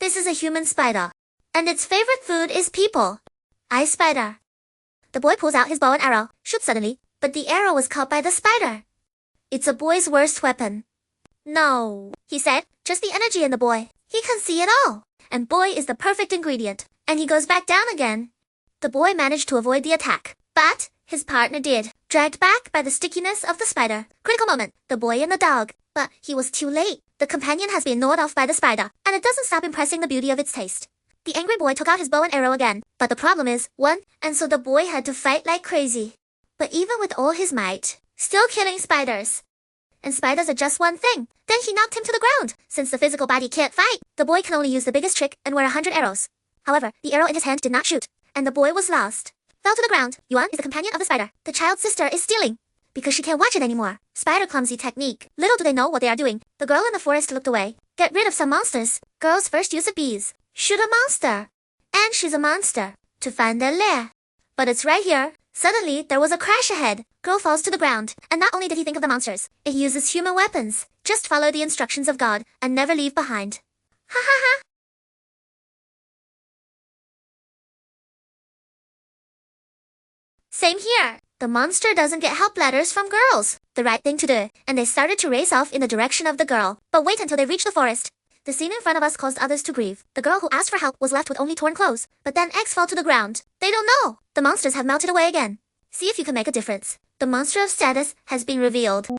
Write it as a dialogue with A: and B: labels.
A: This is a human spider. And its favorite food is people. I spider. The boy pulls out his bow and arrow, shoots suddenly, but the arrow was caught by the spider. It's a boy's worst weapon. No, he said, just the energy in the boy. He can see it all. And boy is the perfect ingredient. And he goes back down again. The boy managed to avoid the attack, but his partner did, dragged back by the stickiness of the spider. Critical moment, the boy and the dog. But he was too late. The companion has been gnawed off by the spider, and it doesn't stop impressing the beauty of its taste. The angry boy took out his bow and arrow again, but the problem is, one, and so the boy had to fight like crazy. But even with all his might, still killing spiders. And spiders are just one thing. Then he knocked him to the ground. Since the physical body can't fight, the boy can only use the biggest trick and wear 100 arrows. However, the arrow in his hand did not shoot, and the boy was lost. Fell to the ground. Yuan is the companion of the spider. The child's sister is stealing, because she can't watch it anymore. Spider clumsy technique. Little do they know what they are doing. The girl in the forest looked away. Get rid of some monsters. Girls first use the bees. Shoot a monster. And she's a monster. To find their lair. But it's right here. Suddenly, there was a crash ahead. Girl falls to the ground. And not only did he think of the monsters, it uses human weapons. Just follow the instructions of God, and never leave behind. Ha ha ha. Same here. The monster doesn't get help letters from girls. The right thing to do. And they started to race off in the direction of the girl. But wait until they reach the forest. The scene in front of us caused others to grieve. The girl who asked for help was left with only torn clothes. But then eggs fall to the ground. They don't know. The monsters have melted away again. See if you can make a difference. The monster of status has been revealed.